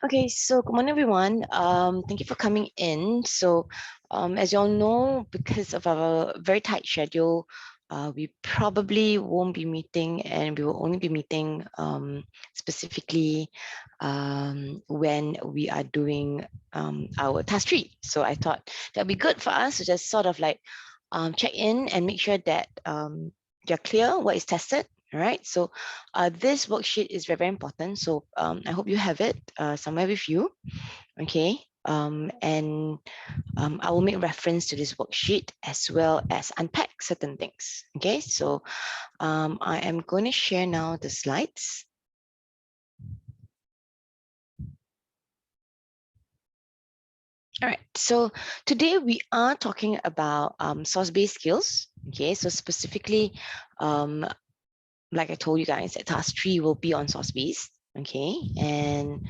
Okay, so good morning, everyone. Thank you for coming in. As you all know, because of our very tight schedule, we probably won't be meeting, and we will only be meeting specifically when we are doing our task 3. So I thought that'd be good for us to just sort of like check in and make sure that you're clear what is tested. All right, so this worksheet is very, very important. So I hope you have it somewhere with you. Okay, I will make reference to this worksheet as well as unpack certain things. Okay, so I am going to share now the slides. All right, so today we are talking about source-based skills. Okay, so specifically, like I told you guys, that task 3 will be on source-based. Okay, and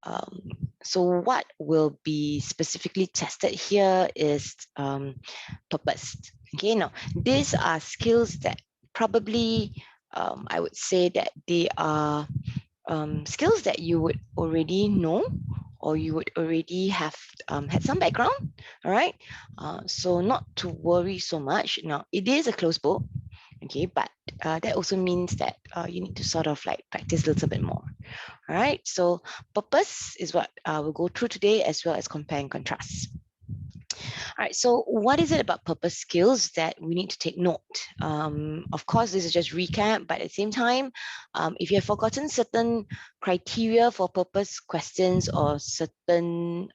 um, so what will be specifically tested here is purpose. Okay, now these are skills that probably I would say that they are skills that you would already know or you would already have had some background. All right, so not to worry so much. Now it is a closed book. Okay, but that also means that you need to sort of like practice a little bit more. All right, so purpose is what we'll go through today, as well as compare and contrast. All right, so what is it about purpose skills that we need to take note? Of course, this is just recap, but at the same time, if you have forgotten certain criteria for purpose questions or certain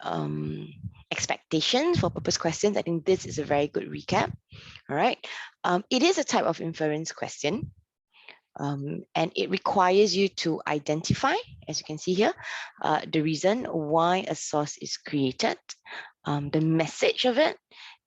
expectations for purpose questions, I think this is a very good recap. All right, it is a type of inference question. And it requires you to identify, as you can see here, the reason why a source is created, the message of it,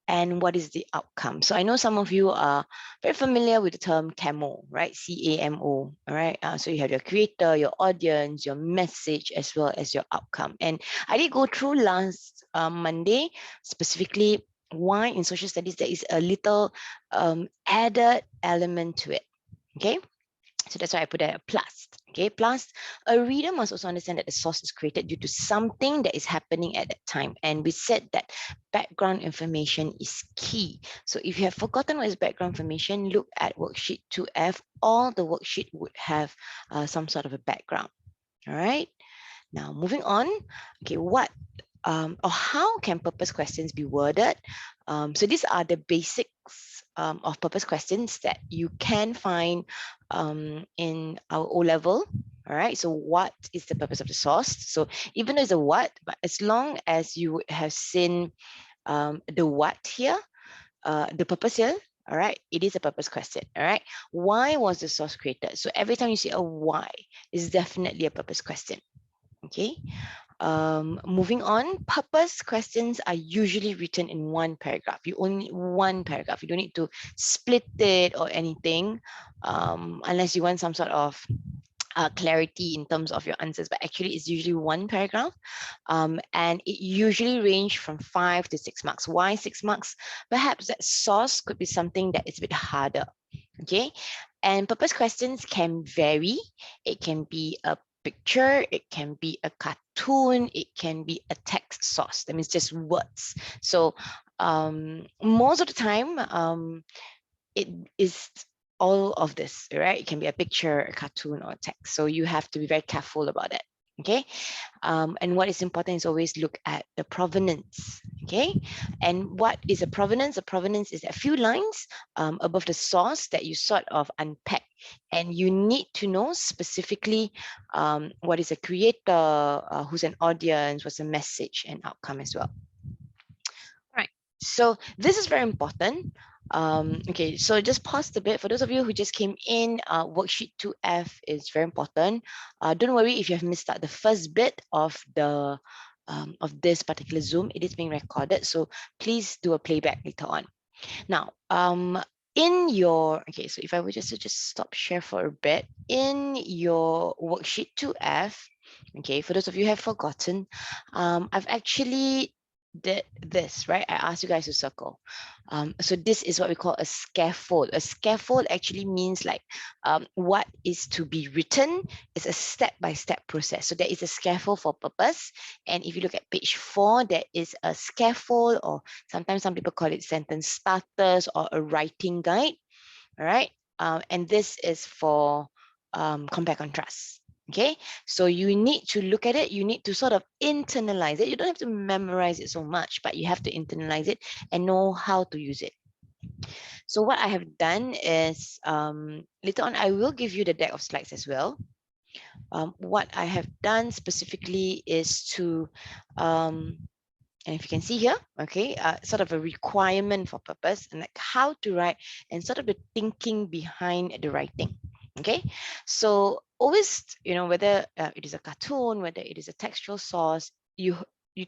and what is the outcome. So I know some of you are very familiar with the term CAMO, right? CAMO, all right? So you have your creator, your audience, your message, as well as your outcome. And I did go through last Monday, specifically why in social studies there is a little added element to it, okay? So that's why I put a plus. Okay, plus a reader must also understand that the source is created due to something that is happening at that time. And we said that background information is key. So if you have forgotten what is background information, look at worksheet 2F. All the worksheet would have some sort of a background. All right. Now moving on. Okay, what or how can purpose questions be worded? So these are the basics of purpose questions that you can find in our O-level. All right, so what is the purpose of the source? So even though it's a what, but as long as you would have seen the what here, the purpose here, all right, it is a purpose question. All right, why was the source created? So every time you see a why, is definitely a purpose question. Okay, moving on, purpose questions are usually written in one paragraph. You only one paragraph. You don't need to split it or anything, unless you want some sort of clarity in terms of your answers. But actually, it's usually one paragraph, and it usually range from 5 to 6 marks. Why 6 marks? Perhaps that source could be something that is a bit harder. Okay, and purpose questions can vary. It can be a picture, it can be a cartoon, it can be a text source. That means just words. So most of the time, it is all of this, right? It can be a picture, a cartoon, or a text. So you have to be very careful about it. Okay, and what is important is always look at the provenance. Okay, and what is a provenance? A provenance is a few lines above the source that you sort of unpack, and you need to know specifically what is a creator, who's an audience, what's a message and outcome as well. All right, so this is very important. Okay, so just pause a bit. For those of you who just came in, worksheet 2F is very important. Don't worry if you have missed out the first bit of the of this particular Zoom. It is being recorded, so please do a playback later on. Now, in your, okay, so if I were just to stop share for a bit, in your worksheet 2F, okay, for those of you who have forgotten, I've actually this, right? I asked you guys to circle. So this is what we call a scaffold. A scaffold actually means like what is to be written is a step-by-step process. So there is a scaffold for purpose. And if you look at page 4, there is a scaffold, or sometimes some people call it sentence starters or a writing guide. All right. And this is for compare contrast. Okay, so you need to look at it, you need to sort of internalize it. You don't have to memorize it so much, but you have to internalize it and know how to use it. So what I have done is later on, I will give you the deck of slides as well. What I have done specifically is to and if you can see here, okay, sort of a requirement for purpose and like how to write and sort of the thinking behind the writing. Okay, so always, you know, whether it is a cartoon, whether it is a textual source, you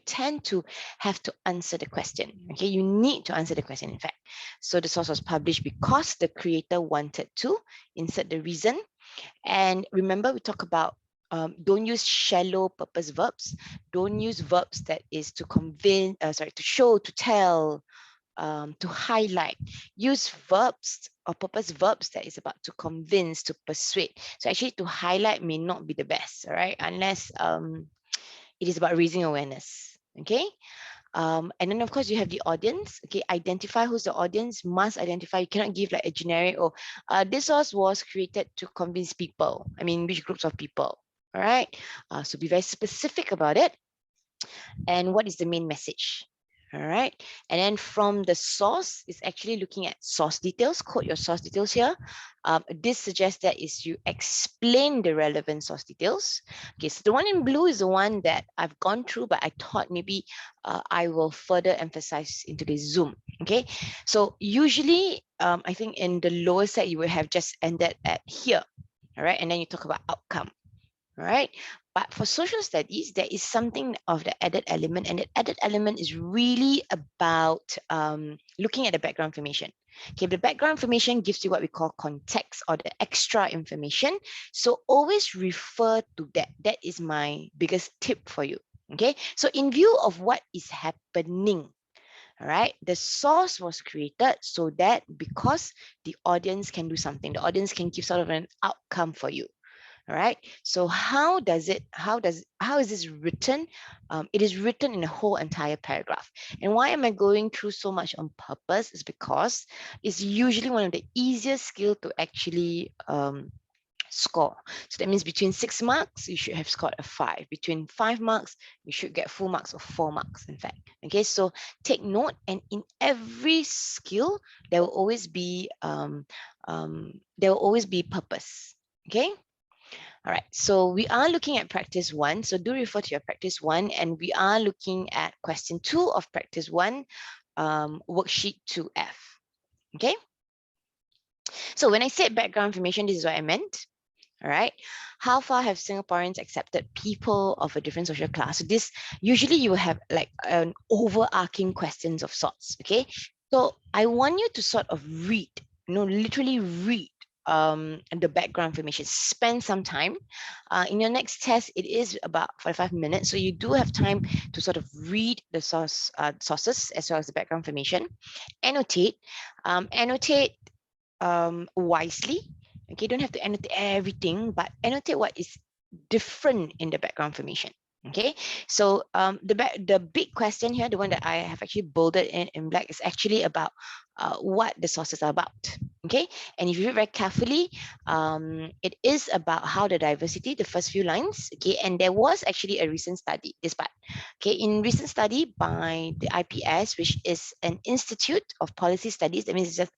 tend to have to answer the question. Okay, you need to answer the question, in fact. So the source was published because the creator wanted to insert the reason. And remember, we talk about don't use shallow purpose verbs. Don't use verbs that is to convince, to show, to tell, to highlight. Use verbs or purpose verbs that is about to convince, to persuade. So actually to highlight may not be the best, all right? Unless it is about raising awareness, okay? And then of course you have the audience. Okay, identify who's the audience, must identify. You cannot give like a generic, or this source was created to convince people. I mean, which groups of people, all right? So be very specific about it. And what is the main message? All right. And then from the source, is actually looking at source details. Quote your source details here. This suggests that is you explain the relevant source details. Okay, so the one in blue is the one that I've gone through, but I thought maybe I will further emphasize into the Zoom. Okay, so usually I think in the lower side, you will have just ended at here. All right, and then you talk about outcome. All right. But for social studies, there is something of the added element, and the added element is really about looking at the background information. Okay, the background information gives you what we call context or the extra information. So always refer to that. That is my biggest tip for you. Okay, so in view of what is happening, all right, the source was created so that because the audience can do something, the audience can give sort of an outcome for you. All right. So how is this written? It is written in a whole entire paragraph. And why am I going through so much on purpose? Is because it's usually one of the easiest skill to actually score. So that means between 6 marks, you should have scored a 5. Between 5 marks, you should get full marks of 4 marks, in fact. Okay, so take note, and in every skill, there will always be purpose. Okay. All right, so we are looking at practice 1. So do refer to your practice 1, and we are looking at question 2 of practice 1, worksheet 2F. Okay. So when I said background information, this is what I meant. All right. How far have Singaporeans accepted people of a different social class? So this usually you will have like an overarching questions of sorts. Okay. So I want you to sort of read, literally read the background information. Spend some time. In your next test, it is about 45 minutes. So you do have time to sort of read the sources as well as the background information. Annotate. Annotate wisely. Okay, you don't have to annotate everything, but annotate what is different in the background information. Okay, so the big question here, the one that I have actually bolded in black, is actually about what the sources are about. Okay, and if you read very carefully, it is about how the diversity, the first few lines. Okay, and there was actually a recent study, this part. Okay, in recent study by the IPS, which is an Institute of Policy Studies, that means it's just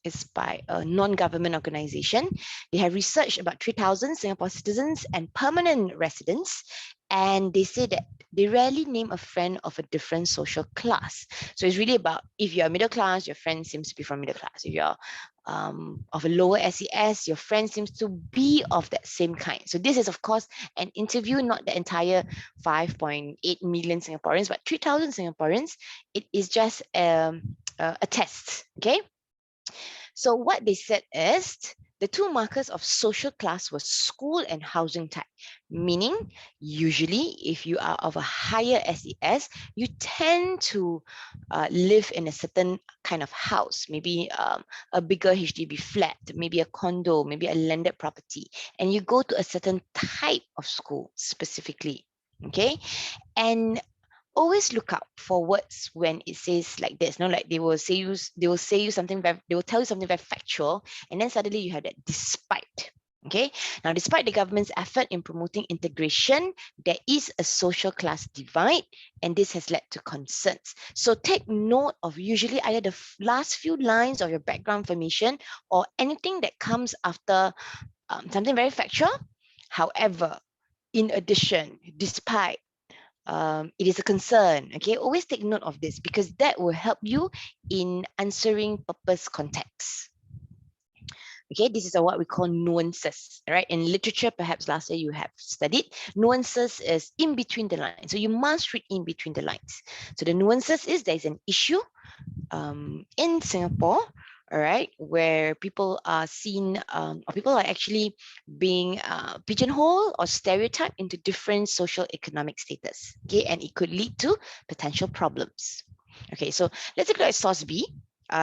it's by a non-government organization. They have researched about 3,000 Singapore citizens and permanent residents, and they say that they rarely name a friend of a different social class. So it's really about, if you're middle class, your friend seems to be from middle class. If you're of a lower SES, your friend seems to be of that same kind. So this is, of course, an interview, not the entire 5.8 million Singaporeans, but 3,000 Singaporeans. It is just a test, okay? So what they said is, the two markers of social class were school and housing type, meaning usually if you are of a higher SES, you tend to live in a certain kind of house, maybe a bigger HDB flat, maybe a condo, maybe a landed property, and you go to a certain type of school specifically, okay? And always look out for words when it says like this, no, like they will say you something very, they will tell you something very factual, and then suddenly you have that despite. Okay, now despite the government's effort in promoting integration, there is a social class divide, and this has led to concerns. So take note of usually either the last few lines of your background information or anything that comes after something very factual. However, in addition, despite, it is a concern. Okay, always take note of this because that will help you in answering purpose context. Okay, this is what we call nuances, right? In literature, perhaps last year you have studied, nuances is in between the lines. So you must read in between the lines. So the nuances is there is an issue in Singapore, all right, where people are seen, or people are actually being pigeonholed or stereotyped into different social economic status, okay, and it could lead to potential problems. Okay, so let's look at source B.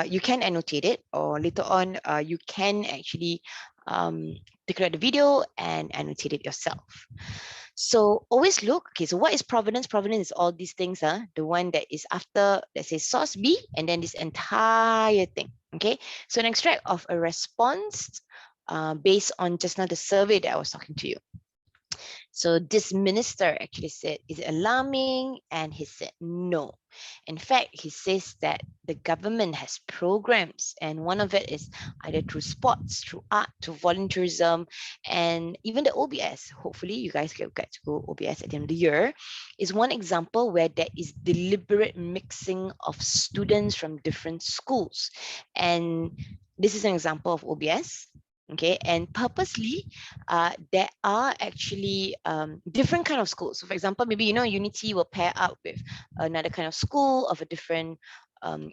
You can annotate it, or later on, you can actually take a look at the video and annotate it yourself. So always look, okay, so what is provenance? Provenance is all these things, the one that is after, let's say, source B, and then this entire thing, okay? So an extract of a response based on just now the survey that I was talking to you. So this minister actually said, is it alarming? And he said, no. In fact, he says that the government has programs, and one of it is either through sports, through art, through volunteerism, and even the OBS. Hopefully, you guys get to go OBS at the end of the year. Is one example where there is deliberate mixing of students from different schools. And this is an example of OBS. Okay, and purposely, there are actually different kind of schools. So for example, maybe, Unity will pair up with another kind of school of a different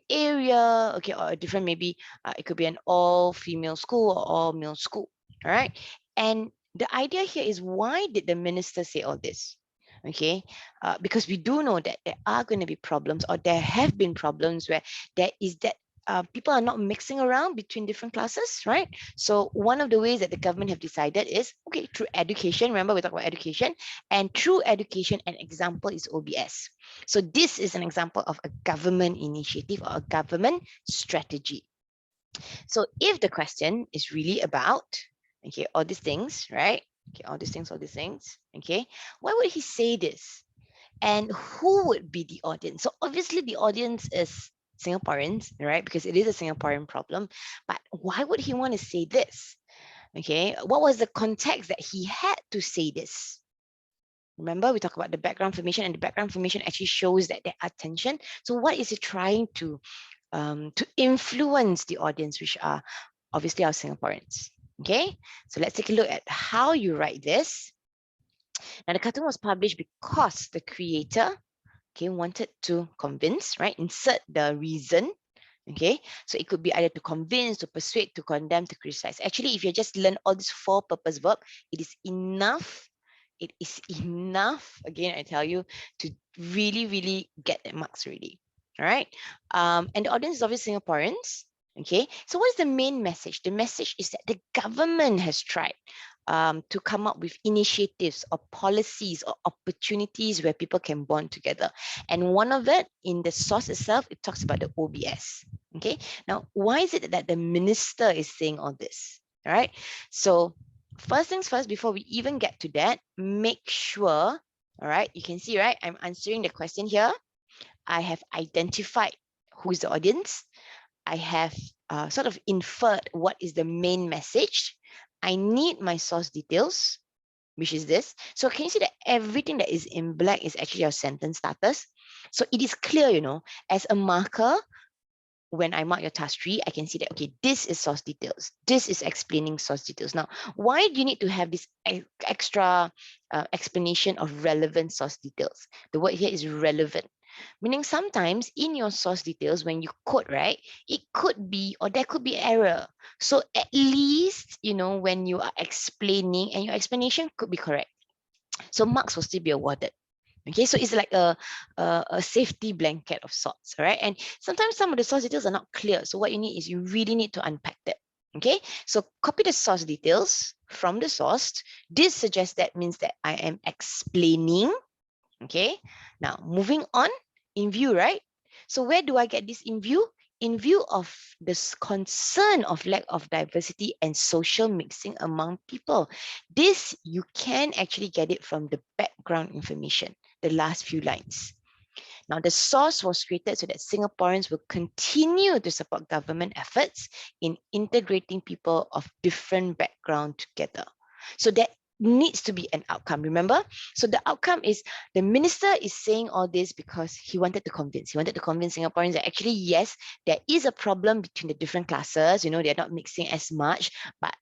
area, okay, or a different, maybe it could be an all-female school or all-male school, all right? And the idea here is, why did the minister say all this? Okay, because we do know that there are going to be problems, or there have been problems where there is that people are not mixing around between different classes, right? So one of the ways that the government have decided is, okay, through education. Remember, we talk about education, and through education, an example is OBS. So this is an example of a government initiative or a government strategy. So if the question is really about, okay, all these things, right? Okay, all these things, okay, why would he say this? And who would be the audience? So obviously the audience is Singaporeans, right? Because it is a Singaporean problem. But why would he want to say this? Okay, what was the context that he had to say this? Remember, we talk about the background information, and the background information actually shows that there are tension. So what is he trying to influence the audience, which are obviously our Singaporeans? Okay, so let's take a look at how you write this. Now, the cartoon was published because the creator, okay, wanted to convince, right? Insert the reason, okay? So it could be either to convince, to persuade, to condemn, to criticize. Actually, if you just learn all these four purpose verb, it is enough. It is enough, again, I tell you, to really, really get the marks already. All right. And the audience is obviously Singaporeans. Okay. So what is the main message? The message is that the government has tried to come up with initiatives or policies or opportunities where people can bond together. And one of it, in the source itself, it talks about the OBS. Okay. Now, why is it that the minister is saying all this? All right. So first things first, before we even get to that, make sure, all right, you can see, right, I'm answering the question here. I have identified who is the audience. I have sort of inferred what is the main message. I need my source details, which is this. So can you see that everything that is in black is actually our sentence starters? So it is clear, as a marker, when I mark your task 3, I can see that, okay, this is source details. This is explaining source details. Now, why do you need to have this extra explanation of relevant source details? The word here is relevant. Meaning sometimes in your source details, when you quote, right, it could be, or there could be error. So at least, when you are explaining, and your explanation could be correct. So marks will still be awarded. Okay, so it's like a safety blanket of sorts, all right? And sometimes some of the source details are not clear. So what you need is you really need to unpack that. Okay, so copy the source details from the source. This suggests that means that I am explaining. Okay, now moving on, in view, right? So where do I get this in view? In view of this concern of lack of diversity and social mixing among people. This, you can actually get it from the background information, the last few lines. Now, the source was created so that Singaporeans will continue to support government efforts in integrating people of different background together. So that needs to be an outcome, remember? So the outcome is the minister is saying all this because he wanted to convince. He wanted to convince Singaporeans that actually, yes, there is a problem between the different classes. They're not mixing as much. But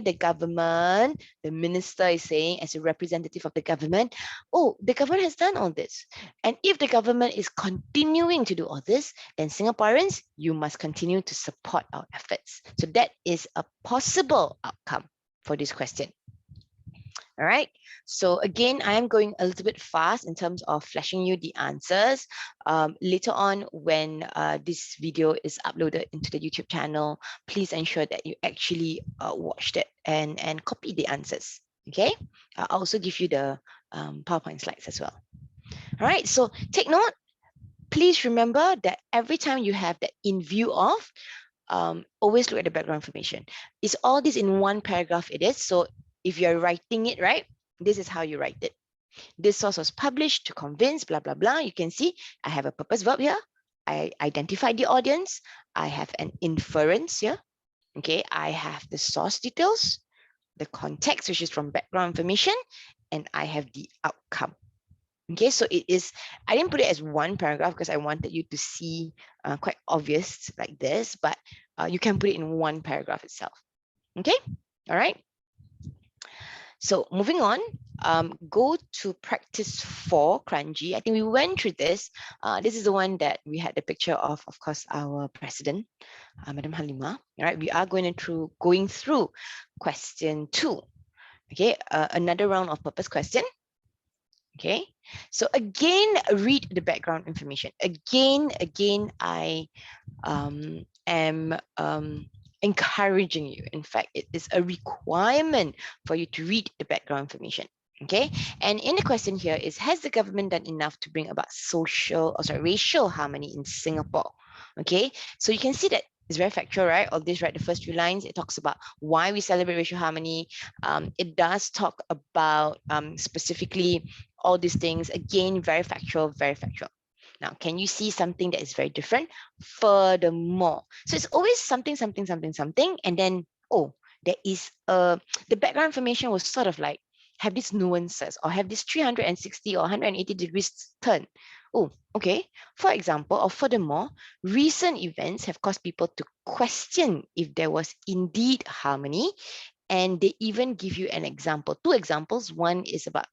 the government, the minister is saying as a representative of the government, oh, the government has done all this. And if the government is continuing to do all this, then Singaporeans, you must continue to support our efforts. So that is a possible outcome for this question. All right. So again, I am going a little bit fast in terms of flashing you the answers. Later on, when this video is uploaded into the YouTube channel, please ensure that you actually watched it and copy the answers. Okay. I'll also give you the PowerPoint slides as well. All right. So take note. Please remember that every time you have that in view of, always look at the background information. Is all this in one paragraph? It is. So if you're writing it, right, this is how you write it. This source was published to convince, blah, blah, blah. You can see I have a purpose verb here. I identified the audience. I have an inference here. Okay, I have the source details, the context, which is from background information, and I have the outcome. Okay, so it is, I didn't put it as one paragraph because I wanted you to see quite obvious like this, but you can put it in one paragraph itself. Okay, all right. So moving on, go to practice 4, Kranji. I think we went through this. This is the one that we had the picture of course, our president, Madam Halima. All right, we are going through question 2. Okay, another round of purpose question. Okay, so again, read the background information. Again, I am encouraging you. In fact, it is a requirement for you to read the background information. Okay, and in the question here is, has the government done enough to bring about racial harmony in Singapore? Okay, so you can see that it's very factual, right? All this, right? The first few lines, it talks about why we celebrate racial harmony. It does talk about specifically all these things. Again, very factual, very factual. Now, can you see something that is very different? Furthermore, so it's always something, something, something, something, and then, oh, there is the background information will sort of like have these nuances or have this 360 or 180 degrees turn. Oh, okay. For example, or furthermore, recent events have caused people to question if there was indeed harmony, and they even give you an example, 2 examples. One is about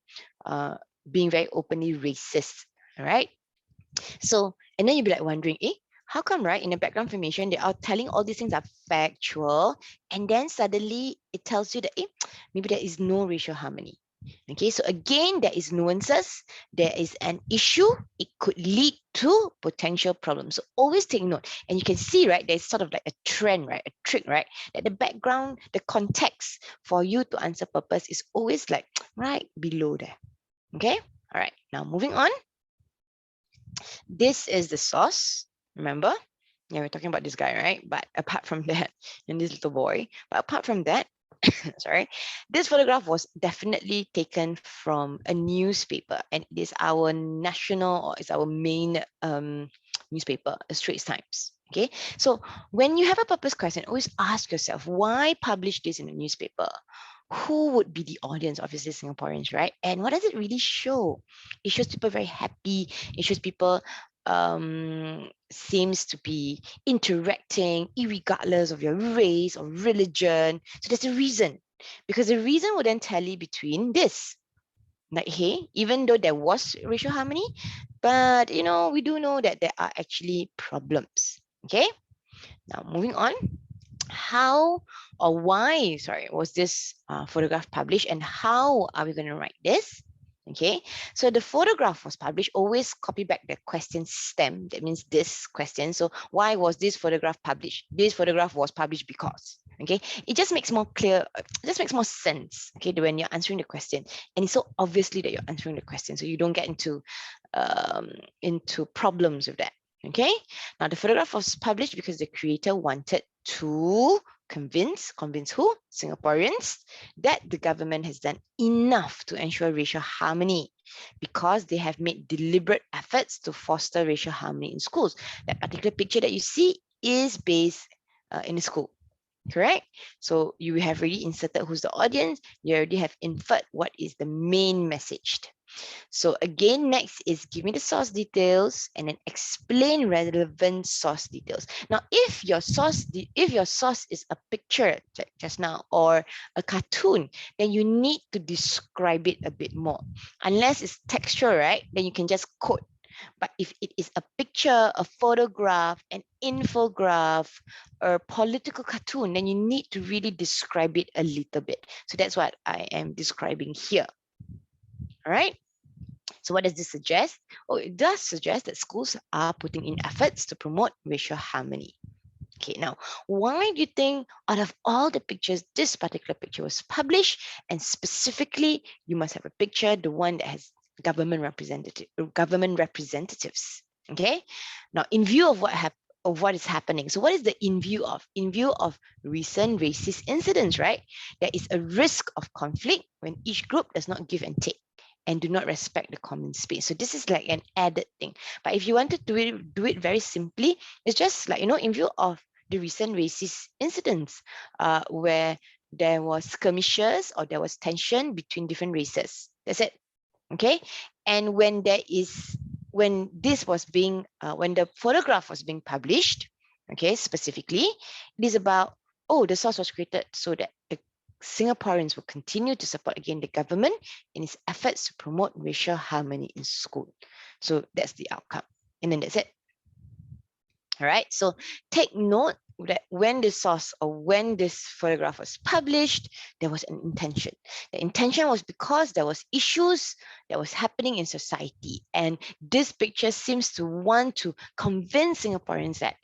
being very openly racist, all right? So, and then you'll be like wondering, how come, right, in the background information, they are telling all these things are factual, and then suddenly it tells you that, maybe there is no racial harmony. Okay, so again, there is nuances, there is an issue, it could lead to potential problems. So always take note. And you can see, right, there's sort of like a trend, right, a trick, right, that the background, the context for you to answer purpose is always like right below there. Okay, all right, now moving on. This is the source, remember? Yeah, we're talking about this guy, right? But apart from that, and this little boy, but apart from that, sorry, this photograph was definitely taken from a newspaper, and it is our national, or it's our main newspaper, the Straits Times. Okay, so when you have a purpose question, always ask yourself, why publish this in a newspaper? Who would be the audience? Obviously Singaporeans, right? And what does it really show? It shows people very happy. It shows people seems to be interacting irregardless of your race or religion. So there's a reason, because the reason would then tally between this. Like, hey, even though there was racial harmony, but we do know that there are actually problems. Okay, now moving on. How or why, sorry, was this photograph published, and how are we going to write this? Okay, so the photograph was published. Always copy back the question stem. That means this question. So why was this photograph published? This photograph was published because. Okay, it just makes more clear, it just makes more sense. Okay, when you're answering the question, and it's so obviously that you're answering the question, so you don't get into problems with that. Okay, now the photograph was published because the creator wanted to convince who? Singaporeans that the government has done enough to ensure racial harmony, because they have made deliberate efforts to foster racial harmony in schools. That particular picture that you see is based in a school. Correct? So you have already inserted who's the audience. You already have inferred what is the main message. So again, next is give me the source details and then explain relevant source details. Now, if your source is a picture like just now or a cartoon, then you need to describe it a bit more. Unless it's textual, right? Then you can just quote. But if it is a picture, a photograph, an infograph, or political cartoon, then you need to really describe it a little bit. So that's what I am describing here. All right. So what does this suggest? Oh, it does suggest that schools are putting in efforts to promote racial harmony. Okay, now, why do you think out of all the pictures, this particular picture was published, and specifically, you must have a picture, the one that has government representatives. Okay, now in view of what is happening. So what is the in view of? In view of recent racist incidents, right? There is a risk of conflict when each group does not give and take and do not respect the common space. So this is like an added thing. But if you wanted to do it very simply, it's just like, in view of the recent racist incidents where there was skirmishes or there was tension between different races. That's it. Okay. And when the photograph was being published, okay, specifically, it is about, the source was created so that the Singaporeans will continue to support again the government in its efforts to promote racial harmony in school. So that's the outcome. And then that's it. All right. So take note that when this source or when this photograph was published, there was an intention. The intention was because there was issues that was happening in society. And this picture seems to want to convince Singaporeans that,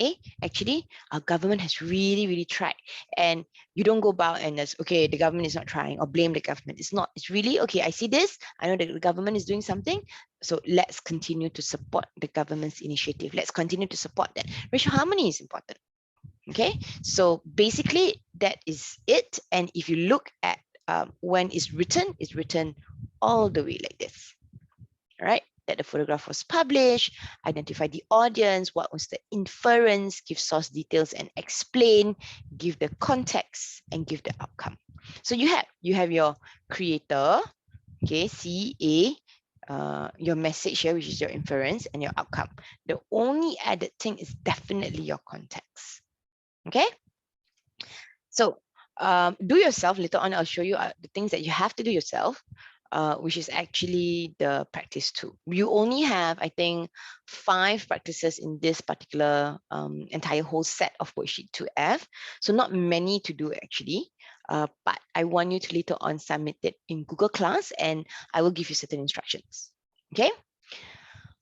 actually, our government has really, really tried. And you don't go about and it's, okay, the government is not trying, or blame the government. It's not. It's really, okay, I see this. I know that the government is doing something. So let's continue to support the government's initiative. Let's continue to support that. Racial harmony is important. Okay, so basically that is it. And if you look at when it's written all the way like this. All right, that the photograph was published, identify the audience, what was the inference, give source details and explain, give the context and give the outcome. So you have your creator, okay, CA, your message here, which is your inference, and your outcome. The only added thing is definitely your context. Okay, so do yourself. Later on, I'll show you the things that you have to do yourself, which is actually the practice 2. You only have, I think, 5 practices in this particular entire whole set of worksheet 2F. So not many to do actually, but I want you to later on submit it in Google Class, and I will give you certain instructions. Okay.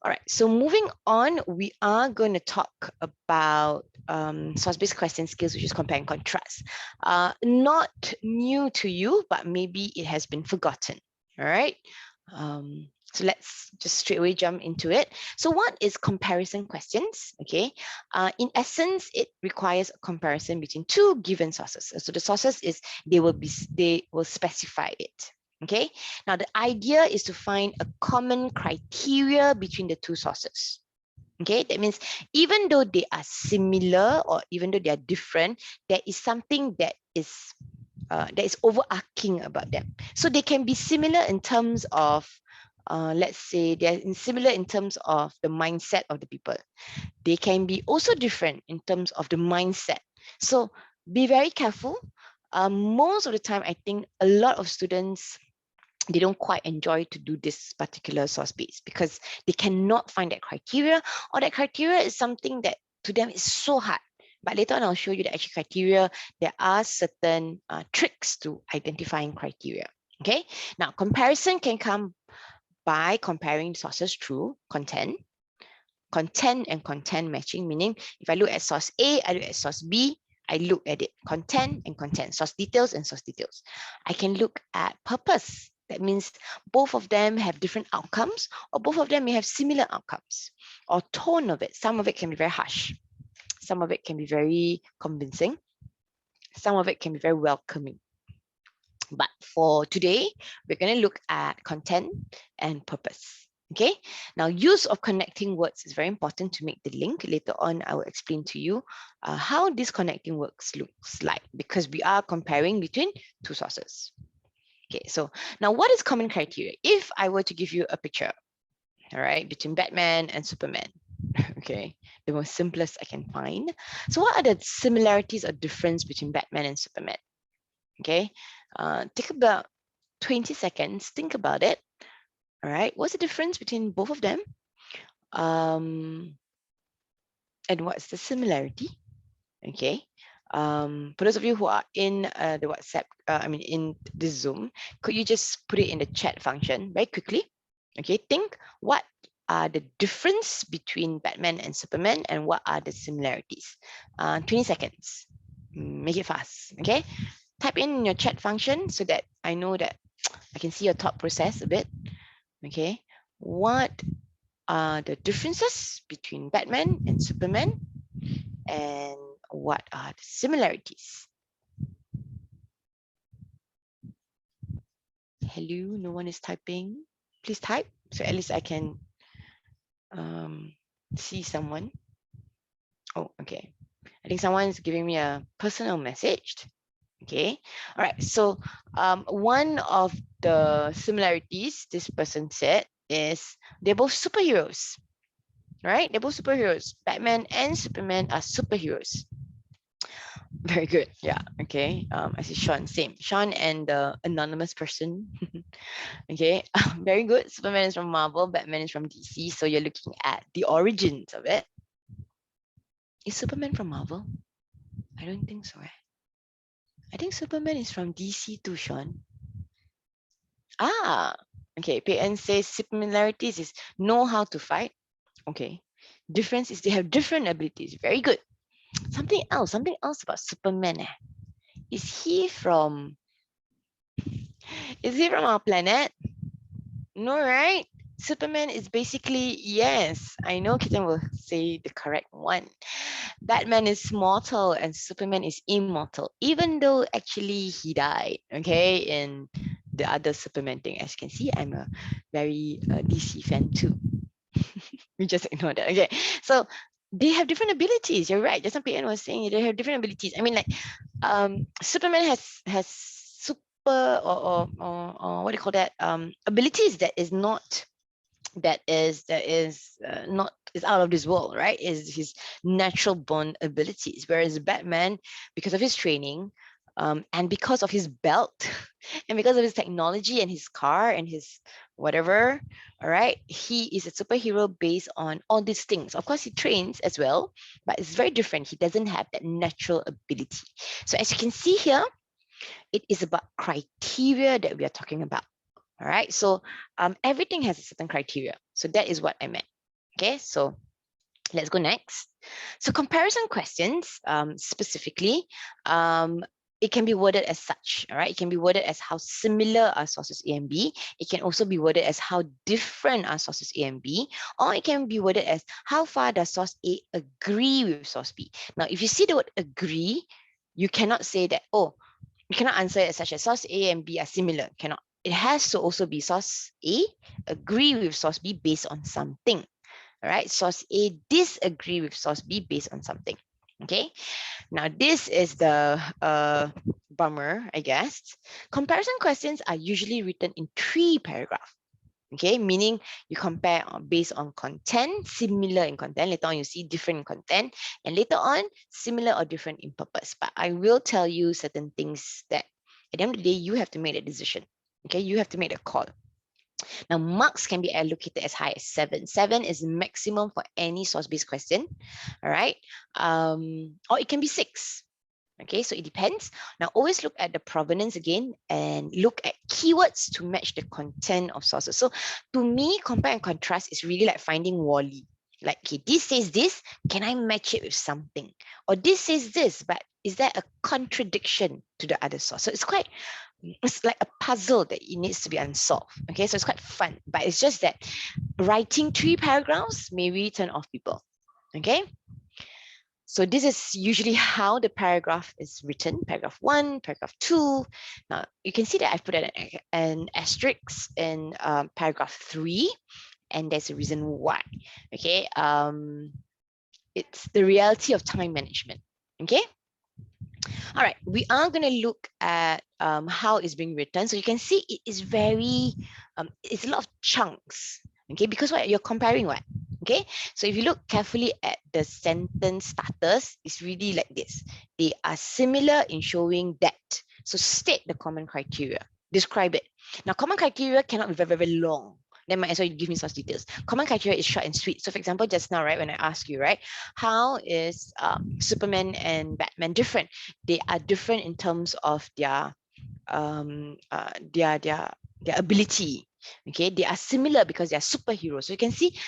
All right, so moving on, we are going to talk about source-based question skills, which is compare and contrast. Not new to you, but maybe it has been forgotten. All right. So let's just straight away jump into it. So what is comparison questions? Okay. In essence, it requires a comparison between 2 given sources. So the sources is they will specify it. Okay, now the idea is to find a common criteria between the 2 sources. Okay, that means even though they are similar or even though they are different, there is something that is overarching about them. So they can be similar in terms of, let's say, they're similar in terms of the mindset of the people. They can be also different in terms of the mindset. So be very careful. Most of the time, I think a lot of students they don't quite enjoy to do this particular source base because they cannot find that criteria, or that criteria is something that to them is so hard. But later on, I'll show you that actually criteria, there are certain tricks to identifying criteria. Okay, now comparison can come by comparing sources through content and content matching, meaning if I look at source A, I look at source B, I look at it content and content, source details and source details. I can look at purpose. That means both of them have different outcomes, or both of them may have similar outcomes. Or tone of it. Some of it can be very harsh. Some of it can be very convincing. Some of it can be very welcoming. But for today, we're going to look at content and purpose. Okay, now use of connecting words is very important to make the link. Later on, I will explain to you how this connecting words looks like, because we are comparing between two sources. Okay, so now what is common criteria? If I were to give you a picture, all right, between Batman and Superman, okay, the most simplest I can find. So what are the similarities or difference between Batman and Superman? Okay, take about 20 seconds, think about it. All right, what's the difference between both of them? And what's the similarity? Okay, for those of you who are in the WhatsApp, in the Zoom, could you just put it in the chat function very quickly? Okay, think what are the difference between Batman and Superman, and what are the similarities? 20 seconds, make it fast, okay? Type in your chat function so that I know that I can see your thought process a bit, okay? What are the differences between Batman and Superman, and what are the similarities? Hello, no one is typing. Please type so at least I can see someone. Oh, okay. I think someone is giving me a personal message. Okay. All right. So one of the similarities this person said is they're both superheroes. Right? They're both superheroes. Batman and Superman are superheroes. Very good. Yeah. Okay. I see Sean. Same. Sean and the anonymous person. Okay. Very good. Superman is from Marvel. Batman is from DC. So you're looking at the origins of it. Is Superman from Marvel? I don't think so. I think Superman is from DC too, Sean. Ah. Okay. PN says similarities is know how to fight. Okay. Difference is they have different abilities. Very good. Something else about Superman. Is he from our planet? No, right? Superman is basically, yes, I know Kitten will say the correct one. Batman is mortal and Superman is immortal, even though actually he died, okay, in the other Superman thing. As you can see, I'm a very DC fan too. We just ignore that. Okay, so they have different abilities. You're right. Just like PN was saying, they have different abilities. I mean, like, Superman has super or what do you call that? Abilities that is not not is out of this world, right? Is his natural born abilities. Whereas Batman, because of his training, and because of his belt, and because of his technology and his car and his whatever, all right, he is a superhero based on all these things. Of course, he trains as well, but it's very different. He doesn't have that natural ability. So as you can see here, it is about criteria that we are talking about. All right, so everything has a certain criteria. So that is what I meant. Okay, so let's go next. So comparison questions, specifically, it can be worded as such, all right? It can be worded as how similar are sources A and B. It can also be worded as how different are sources A and B, or it can be worded as how far does source A agree with source B. Now, if you see the word agree, you cannot say that, oh, you cannot answer it such as source A and B are similar. Cannot. It has to also be source A agree with source B based on something. All right. Source A disagree with source B based on something. Okay. Now this is the bummer, I guess. Comparison questions are usually written in 3 paragraphs. Okay, meaning you compare based on content, similar in content. Later on, you see different in content, and later on, similar or different in purpose. But I will tell you certain things that at the end of the day, you have to make a decision. Okay, you have to make the call. Now, marks can be allocated as high as 7. 7 is maximum for any source-based question, all right? Or it can be 6. Okay, so it depends. Now, always look at the provenance again and look at keywords to match the content of sources. So to me, compare and contrast is really like finding Wally. Like, okay, this says this, can I match it with something? Or this says this, but is there a contradiction to the other source? So it's like a puzzle that it needs to be unsolved. Okay, so it's quite fun, but it's just that writing 3 paragraphs may really turn off people. Okay. So this is usually how the paragraph is written, paragraph 1, paragraph 2. Now, you can see that I've put an asterisk in paragraph 3, and there's a reason why. Okay, it's the reality of time management. Okay. All right, we are going to look at how it's being written. So you can see it is very, it's a lot of chunks. Okay, because what you're comparing what? Okay, so if you look carefully at the sentence starters, it's really like this. They are similar in showing that. So state the common criteria, describe it. Now, common criteria cannot be very, very long. Then might as well you give me source details. Common criteria is short and sweet. So for example, just now, right, when I ask you, right, how is Superman and Batman different? They are different in terms of their ability. Okay, they are similar because they are superheroes. So you can see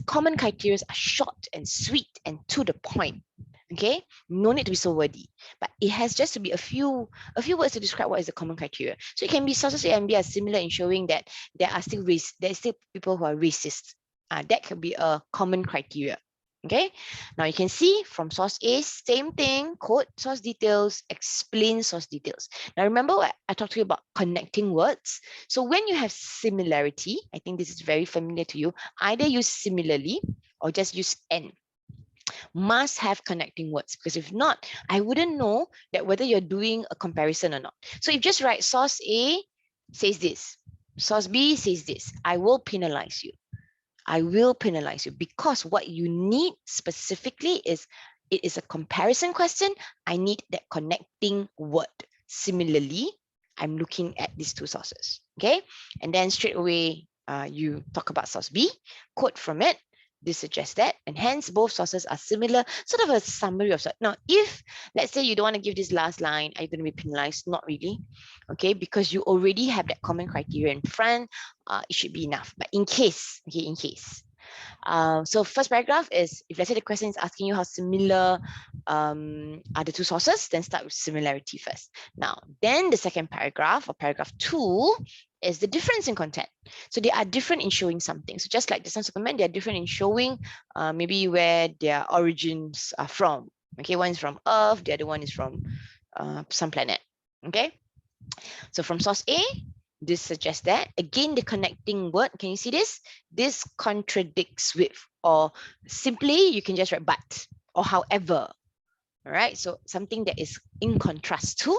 common criteria are short and sweet and to the point. Okay, no need to be so wordy, but it has just to be a few words to describe what is the common criteria. So it can be sources A and B are similar in showing that there are still people who are racist. That could be a common criteria. Okay, now you can see from source A, same thing, quote source details, explain source details. Now remember what I talked to you about connecting words. So when you have similarity, I think this is very familiar to you, either use similarly or just use and. Must have connecting words, because if not, I wouldn't know that whether you're doing a comparison or not. So if you just write source A says this, source B says this, I will penalize you. I will penalize you, because what you need specifically is, it is a comparison question. I need that connecting word. Similarly, I'm looking at these 2 sources. Okay. And then straight away, you talk about source B, quote from it. This suggests that, and hence both sources are similar, sort of a summary of. Now, if let's say you don't want to give this last line, are you going to be penalized? Not really. Okay, because you already have that common criteria in front, it should be enough. But in case, okay, in case. So first paragraph is, if let's say the question is asking you how similar are the 2 sources, then start with similarity first. Now, then the second paragraph, or paragraph 2, is the difference in content. So they are different in showing something. So just like the Sun Superman, they are different in showing maybe where their origins are from. Okay, one is from Earth, the other one is from some planet. Okay, so from source A, this suggests that. Again, the connecting word, can you see this? This contradicts with, or simply you can just write but, or however. All right, so something that is in contrast to.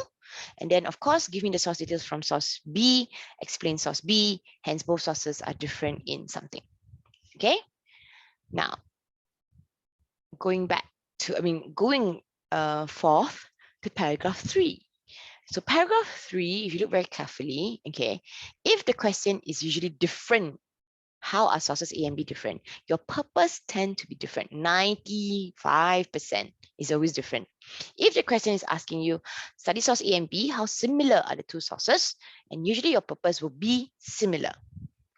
And then, of course, give me the source details from source B, explain source B, hence both sources are different in something. Okay, now going forth to paragraph 3. So paragraph 3, if you look very carefully, okay, if the question is usually different, how are sources A and B different? Your purpose tend to be different. 95% is always different. If the question is asking you, study source A and B, how similar are the 2 sources? And usually your purpose will be similar.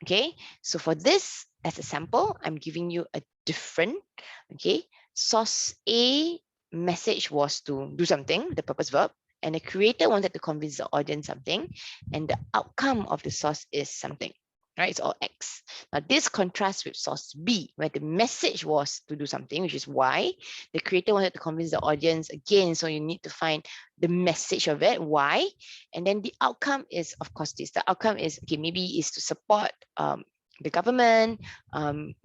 Okay, so for this, as a sample, I'm giving you a different, okay, source A message was to do something, the purpose verb, and the creator wanted to convince the audience something, and the outcome of the source is something, right? It's all X. Now this contrasts with source B, where the message was to do something, which is Y. The creator wanted to convince the audience again, so you need to find the message of it, Y. And then the outcome is, of course, this. The outcome is, okay, maybe is to support the government.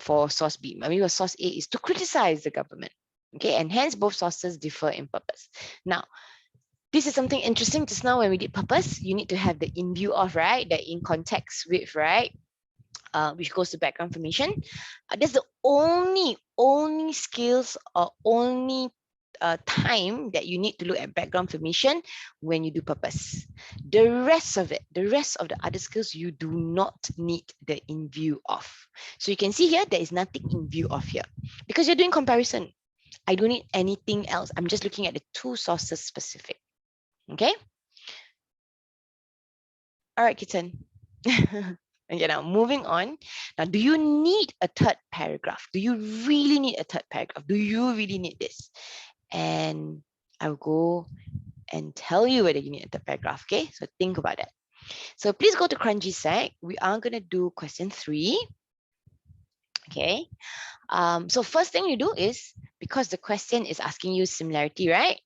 For source B, maybe source A is to criticize the government. Okay, and hence both sources differ in purpose. Now, this is something interesting. Just now when we did purpose, you need to have the in view of, right? The in context with, right? Which goes to background information. That's the only skills or only time that you need to look at background information when you do purpose. The rest of it, the rest of the other skills, you do not need the in view of. So you can see here, there is nothing in view of here because you're doing comparison. I don't need anything else. I'm just looking at the two sources specific. Okay. All right, Kitten. Okay, now moving on. Now, do you need a third paragraph? Do you really need a third paragraph? Do you really need this? And I'll go and tell you whether you need a third paragraph. Okay, so think about it. So please go to Crunchy Sec. We are going to do question 3. Okay. So first thing you do is, because the question is asking you similarity, right?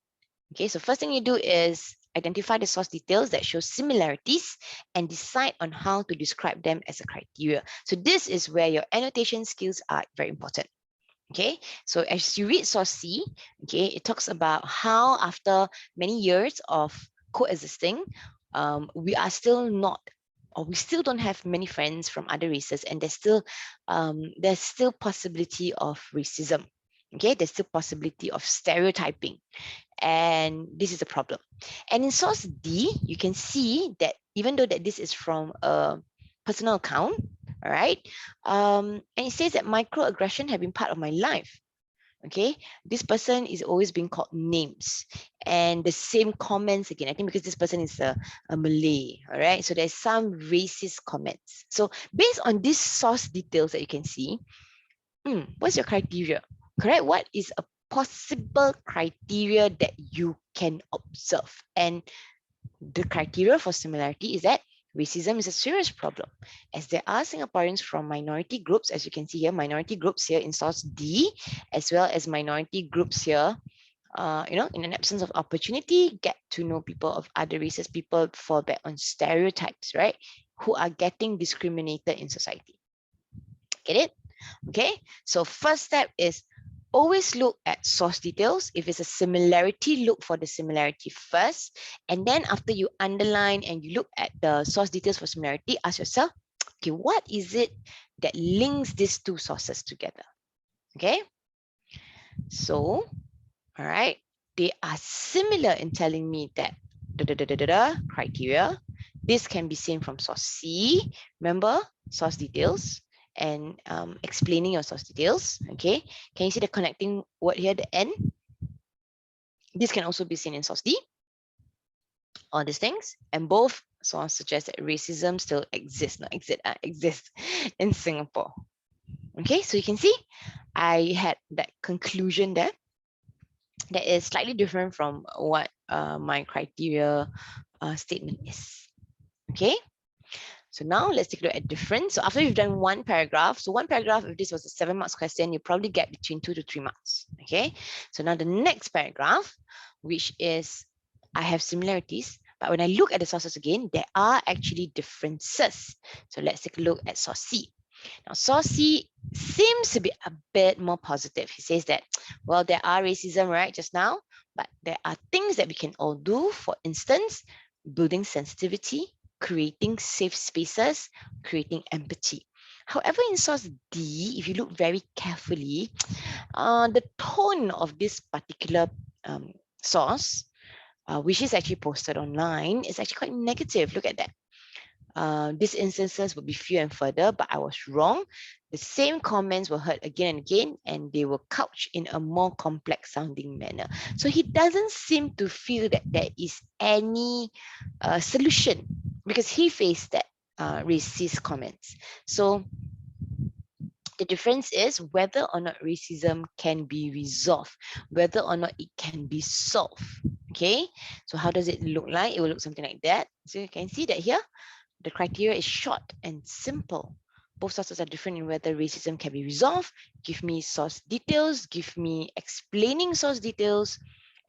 Okay, so first thing you do is identify the source details that show similarities and decide on how to describe them as a criteria. So this is where your annotation skills are very important. Okay, so as you read source C, okay, it talks about how after many years of coexisting, we are still not, or we still don't have many friends from other races, and there's still possibility of racism. Okay, there's still possibility of stereotyping, and this is a problem. And in source D, you can see that even though that this is from a personal account, all right, and it says that microaggression have been part of my life. Okay, this person is always being called names, and the same comments again. I think because this person is a Malay, all right, so there's some racist comments. So based on these source details that you can see, what's your criteria? Correct? What is a possible criteria that you can observe? And the criteria for similarity is that racism is a serious problem, as there are Singaporeans from minority groups, as you can see here, minority groups here in source D, as well as minority groups here, in an absence of opportunity, get to know people of other races, people fall back on stereotypes, right? Who are getting discriminated in society. Get it? Okay, so first step is always look at source details. If it's a similarity, look for the similarity first. And then after you underline and you look at the source details for similarity, ask yourself, okay, what is it that links these two sources together? Okay, so, all right, they are similar in telling me that criteria. This can be seen from source C. Remember, source details and explaining your source details. Okay, can you see the connecting word here, the N? This can also be seen in source D. All these things, and both sources suggest that racism still exists, exists in Singapore. Okay, so you can see I had that conclusion there that is slightly different from what my criteria statement is. Okay. So now let's take a look at difference. So after you've done one paragraph, so one paragraph, if this was a 7 marks question, you probably get between 2 to 3 marks. Okay. So now the next paragraph, which is I have similarities, but when I look at the sources again, there are actually differences. So let's take a look at source C. Now, source C seems to be a bit more positive. He says that, well, there are racism, right, just now, but there are things that we can all do. For instance, building sensitivity, creating safe spaces, creating empathy. However, in source D, if you look very carefully, the tone of this particular source, which is actually posted online, is actually quite negative. Look at that. These instances would be few and further, but I was wrong. The same comments were heard again and again, and they were couched in a more complex sounding manner. So he doesn't seem to feel that there is any solution because he faced that racist comments. So the difference is whether or not racism can be resolved, whether or not it can be solved. Okay, so how does it look like? It will look something like that. So you can see that here, the criteria is short and simple. Both sources are different in whether racism can be resolved. Give me source details, give me explaining source details,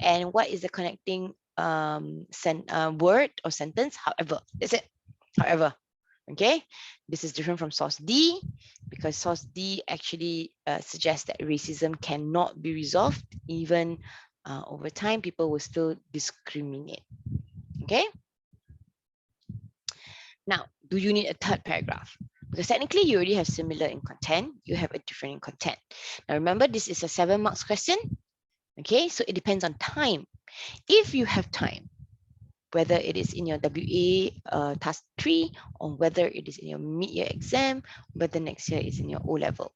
and what is the connecting word or sentence, however. That's it, however. Okay, this is different from source D because source D actually suggests that racism cannot be resolved. Even over time, people will still discriminate. Okay. Now, do you need a third paragraph? Because technically you already have similar in content, you have a different in content. Now remember, this is a 7 marks question. Okay, so it depends on time. If you have time, whether it is in your WA task 3 or whether it is in your mid-year exam, whether next year is in your O level.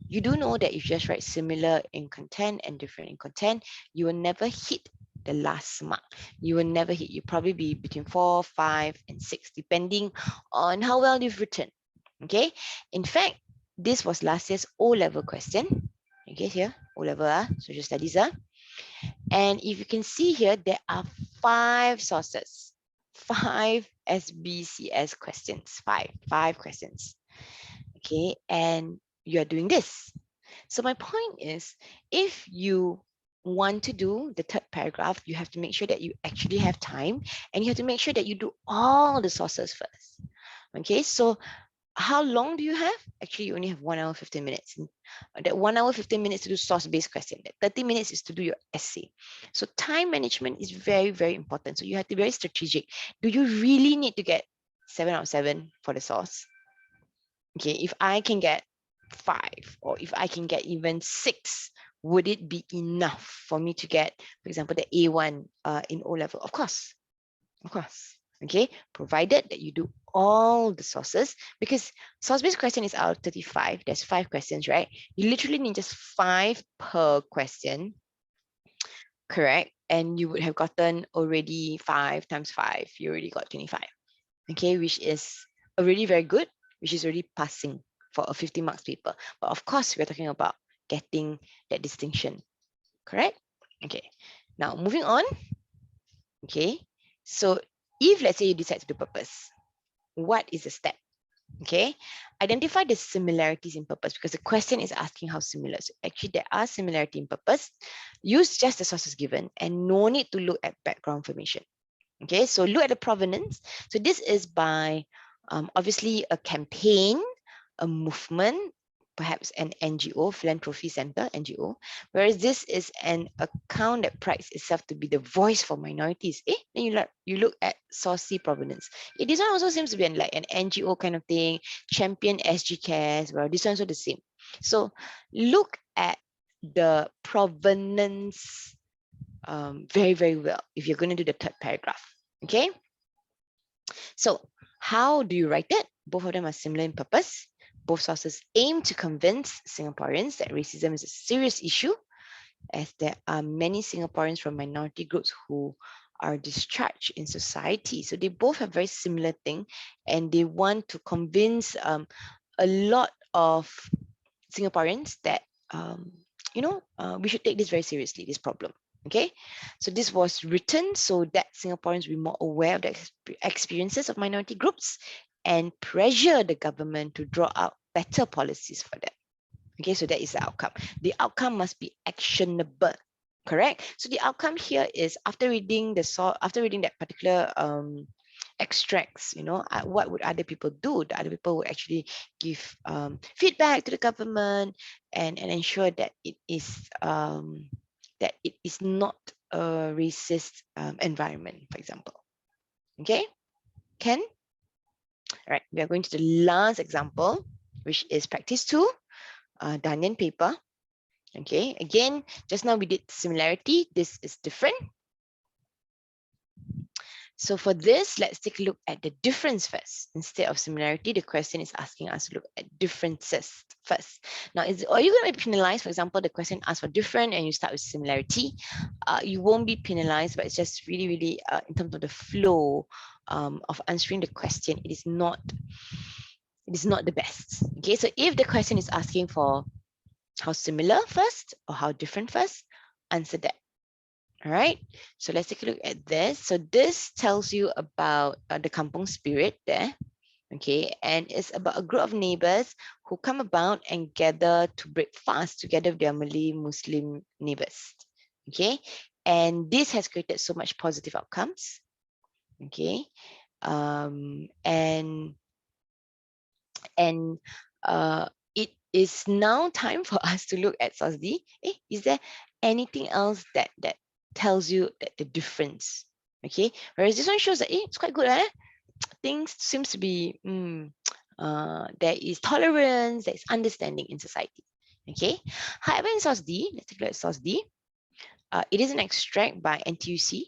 You do know that if you just write similar in content and different in content, you will never hit the last mark. You will never hit. You probably be between 4, 5, and 6, depending on how well you've written. Okay. In fact, this was last year's O level question. Okay, here, O level, social studies. And if you can see here, there are 5 sources, 5 SBCS questions, five questions. Okay, and you are doing this. So my point is, if you want to do the third paragraph, you have to make sure that you actually have time, and you have to make sure that you do all the sources first. Okay, so how long do you have? Actually, you only have 1 hour, 15 minutes. That 1 hour, 15 minutes to do source-based question. That 30 minutes is to do your essay. So time management is very, very important. So you have to be very strategic. Do you really need to get 7 out of 7 for the source? Okay, if I can get 5 or if I can get even 6, would it be enough for me to get, for example, the A1 in O level? Of course, of course. Okay, provided that you do all the sources, because source-based question is out of 35. There's 5 questions, right? You literally need just 5 per question, correct? And you would have gotten already 5 times 5. You already got 25. Okay, which is already very good, which is already passing for a 50 marks paper. But of course, we're talking about getting that distinction, correct? Okay, now moving on. Okay, so if let's say you decide to do purpose, what is the step? Okay, identify the similarities in purpose, because the question is asking how similar. So actually there are similarity in purpose. Use just the sources given and no need to look at background information. Okay, so look at the provenance. So this is by obviously a campaign, a movement, perhaps an NGO, philanthropy center, NGO, whereas this is an account that prides itself to be the voice for minorities. Then you look at source provenance. This one also seems to be like an NGO kind of thing, champion SG cares, well, this one's also the same. So look at the provenance very, very well if you're going to do the third paragraph. Okay, so how do you write it? Both of them are similar in purpose. Both sources aim to convince Singaporeans that racism is a serious issue, as there are many Singaporeans from minority groups who are discharged in society. So they both have very similar thing, and they want to convince a lot of Singaporeans that we should take this very seriously, this problem. Okay, so this was written so that Singaporeans will be more aware of the experiences of minority groups and pressure the government to draw out better policies for them. Okay, so that is the outcome. The outcome must be actionable, correct? So the outcome here is after reading that particular extracts, what would other people do? The other people would actually give feedback to the government and ensure that it is not a racist environment, for example. Okay, Ken? All right, we are going to the last example, which is practice 2, Danyan paper. Okay, again, just now we did similarity. This is different. So for this, let's take a look at the difference first. Instead of similarity, the question is asking us to look at differences first. Now, are you going to be penalized? For example, the question asks for different and you start with similarity. You won't be penalized, but it's just really, really in terms of the flow of answering the question, it is not the best. Okay, so if the question is asking for how similar first or how different first, answer that. All right, so let's take a look at this. So this tells you about the kampong spirit there. Okay, and it's about a group of neighbors who come about and gather to break fast together with their Malay Muslim neighbors. Okay, and this has created so much positive outcomes. Okay, and it is now time for us to look at source D. Is there anything else that tells you that the difference? Okay, whereas this one shows that it's quite good. Things seems to be there is tolerance, there is understanding in society. Okay, however, in source D, let's take a look at source D. It is an extract by NTUC.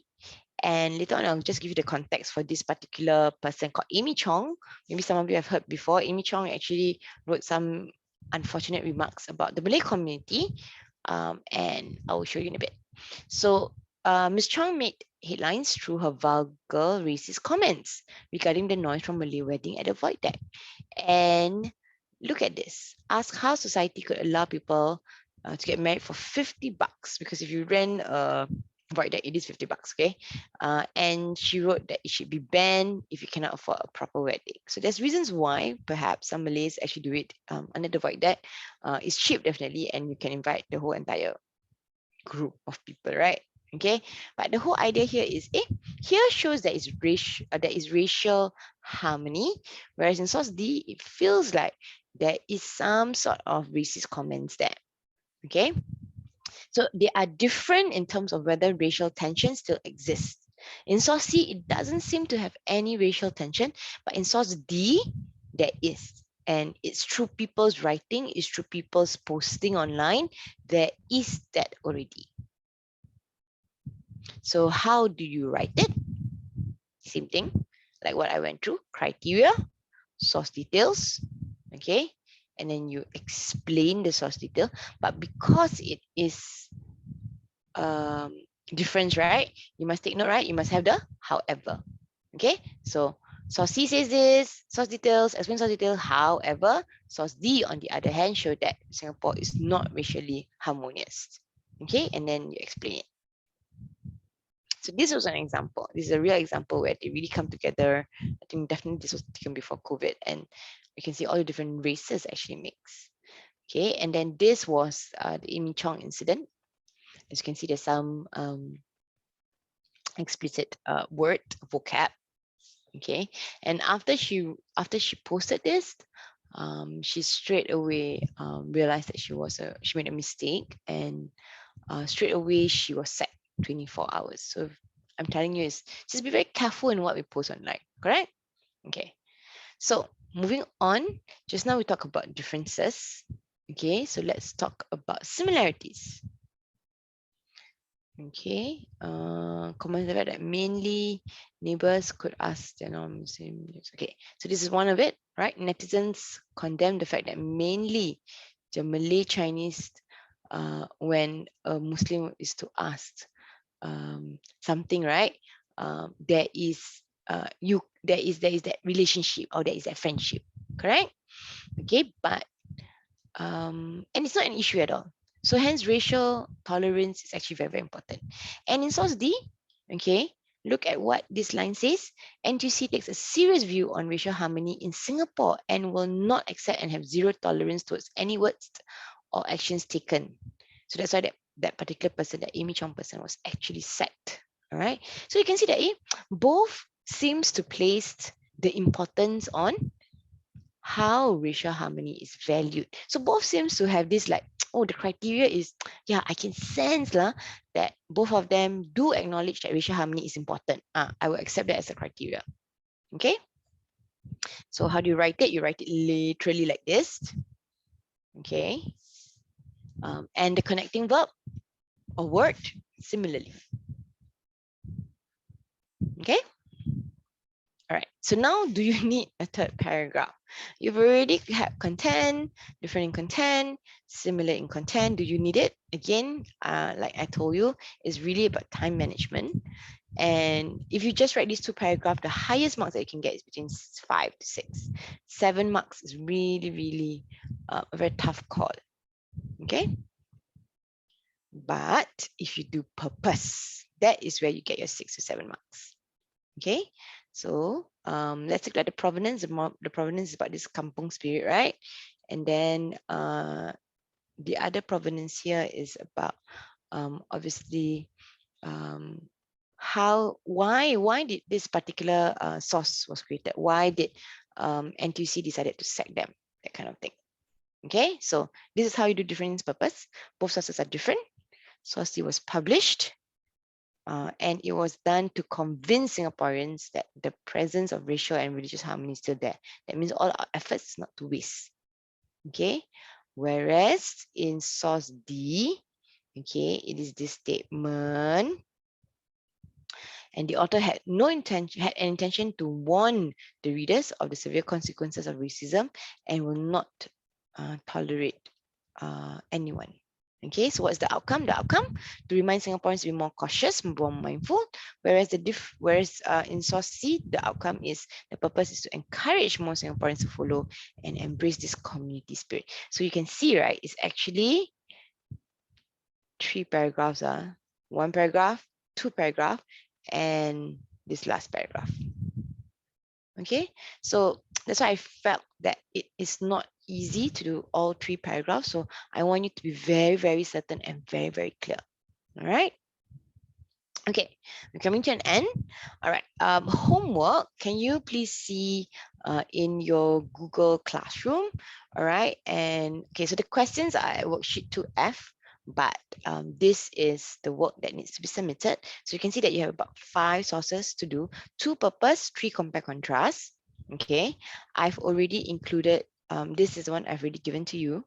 And later on, I'll just give you the context for this particular person called Amy Chong. Maybe some of you have heard before. Amy Chong actually wrote some unfortunate remarks about the Malay community, and I will show you in a bit. So Ms. Chong made headlines through her vulgar racist comments regarding the noise from Malay wedding at the void deck. And look at this. Ask how society could allow people to get married for 50 bucks, because if you rent a void deck, it is 50 bucks, okay? And she wrote that it should be banned if you cannot afford a proper wedding. So there's reasons why perhaps some Malays actually do it under the void deck. It's cheap, definitely, and you can invite the whole entire group of people, right? Okay, but the whole idea here is, here shows that is racial harmony, whereas in source D, it feels like there is some sort of racist comments there. Okay, so they are different in terms of whether racial tension still exists. In source C, it doesn't seem to have any racial tension, but in source D, there is. And it's through people's writing, it's through people's posting online, there is that already. So how do you write it? Same thing, like what I went through, criteria, source details, okay? And then you explain the source detail, but because it is difference, right? You must take note, right? You must have the however, okay? So source C says this, source details, explain source detail, however, source D, on the other hand, show that Singapore is not racially harmonious, okay? And then you explain it. So this was an example. This is a real example where they really come together. I think definitely this was taken before COVID, and we can see all the different races actually mix. Okay, and then this was the Amy Chong incident. As you can see, there's some explicit word vocab. Okay, and after she posted this, she straight away realized that she made a mistake, and straight away she was sacked 24 hours. So I'm telling you, is just be very careful in what we post online, correct? Okay. So moving on, just now we talked about differences. Okay, so let's talk about similarities. Okay, comments about that mainly neighbors could ask their non-Muslim. Okay, so this is one of it, right? Netizens condemn the fact that mainly the Malay Chinese, when a Muslim is to ask something, right? There is that relationship, or there is that friendship, correct? Okay, but and it's not an issue at all. So hence racial tolerance is actually very, very important. And in source D, okay, look at what this line says. NTUC takes a serious view on racial harmony in Singapore and will not accept and have zero tolerance towards any words or actions taken. So that's why that particular person, that Amy Chong person, was actually sacked. All right. So you can see that both seems to place the importance on how racial harmony is valued. So both seems to have this like, oh, the criteria is, yeah, I can sense that both of them do acknowledge that racial harmony is important. I will accept that as a criteria. Okay. So how do you write it? You write it literally like this. Okay. And the connecting verb or word similarly. Okay. All right. So now, do you need a third paragraph? You've already had content, different in content, similar in content. Do you need it? Again, like I told you, it's really about time management. And if you just write these two paragraphs, the highest marks that you can get is between 5 to 6. 7 marks is really, really a very tough call. Okay. But if you do purpose, that is where you get your 6 to 7 marks. Okay, so let's look at the provenance. The provenance is about this kampung spirit, right? And then the other provenance here is about obviously why did this particular source was created? Why did NTUC decided to sack them? That kind of thing. Okay, so this is how you do difference purpose. Both sources are different. Source C was published. And it was done to convince Singaporeans that the presence of racial and religious harmony is still there. That means all our efforts not to waste. Okay. Whereas in source D, Okay, it is this statement. And the author had an intention to warn the readers of the severe consequences of racism and will not tolerate anyone. Okay, so what's the outcome? The outcome to remind Singaporeans to be more cautious, more mindful. Whereas in source C, the outcome is the purpose is to encourage more Singaporeans to follow and embrace this community spirit. So you can see, right? It's actually 3 paragraphs. One paragraph, 2 paragraph, and this last paragraph. Okay, so that's why I felt that it is not easy to do all 3 paragraphs. So I want you to be very, very certain and very, very clear. All right. Okay, we're coming to an end. All right. Homework. Can you please see in your Google Classroom? All right. And okay, so the questions are at worksheet 2F, but this is the work that needs to be submitted. So you can see that you have about 5 sources to do: 2 purpose, 3 compare contrast. Okay, I've already included. This is the one I've already given to you.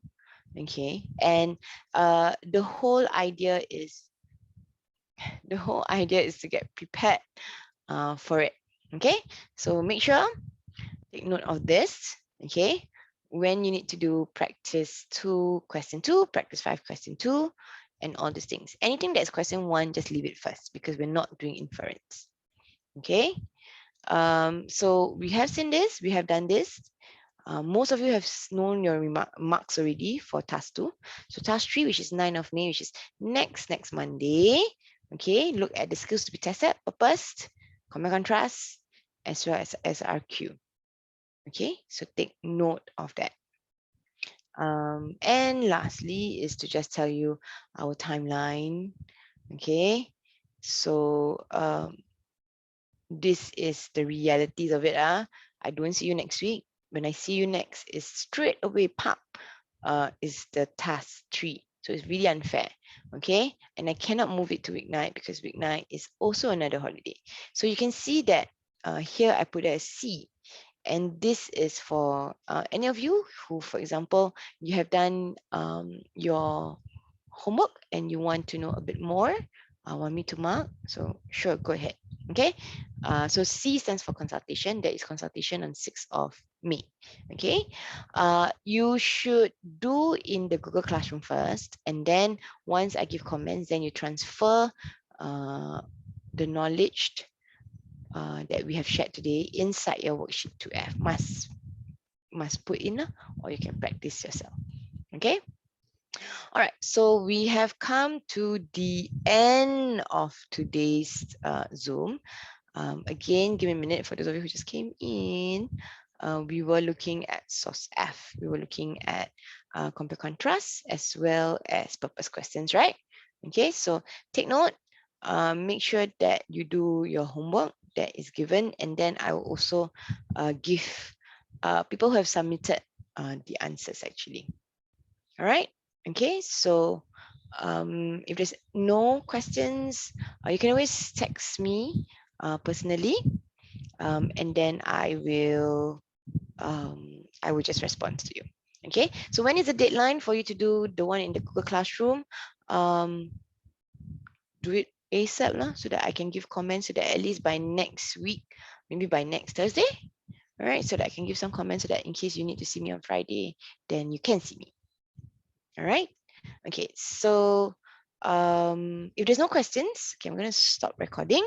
Okay, and the whole idea is to get prepared for it. Okay, so make sure, take note of this. Okay, when you need to do practice 2, question 2, practice 5, question 2, and all these things. Anything that's question 1, just leave it first because we're not doing inference. Okay, so we have seen this, we have done this. Most of you have known your marks already for task 2. So task 3, which is 9 of May, which is next Monday. Okay, look at the skills to be tested, purpose, compare contrast, as well as SRQ. Okay, so take note of that. And lastly is to just tell you our timeline. Okay, so this is the realities of it. I don't see you next week. When I see you next, is straight away pop. Is the task 3. So it's really unfair. Okay, and I cannot move it to weeknight because weeknight is also another holiday. So you can see that here I put it as C. And this is for any of you who, for example, you have done your homework and you want to know a bit more, want me to mark, so sure, go ahead. Okay, so C stands for consultation. There is consultation on 6th of May. Okay, you should do in the Google Classroom first, and then once I give comments, then you transfer the knowledge that we have shared today inside your worksheet 2F. Must put in, or you can practice yourself. Okay. All right, so we have come to the end of today's Zoom. Again, give me a minute for those of you who just came in. We were looking at source F. We were looking at compare contrast as well as purpose questions, right? Okay, so take note. Make sure that you do your homework that is given, and then I will also give people who have submitted the answers actually. All right. Okay, so if there's no questions, you can always text me personally, and then I will just respond to you. Okay, so when is the deadline for you to do the one in the Google Classroom? Do it ASAP lah, so that I can give comments, so that at least by next week, maybe by next Thursday, all right, so that I can give some comments, so that in case you need to see me on Friday, then you can see me. All right. Okay, so if there's no questions, okay, I'm going to stop recording.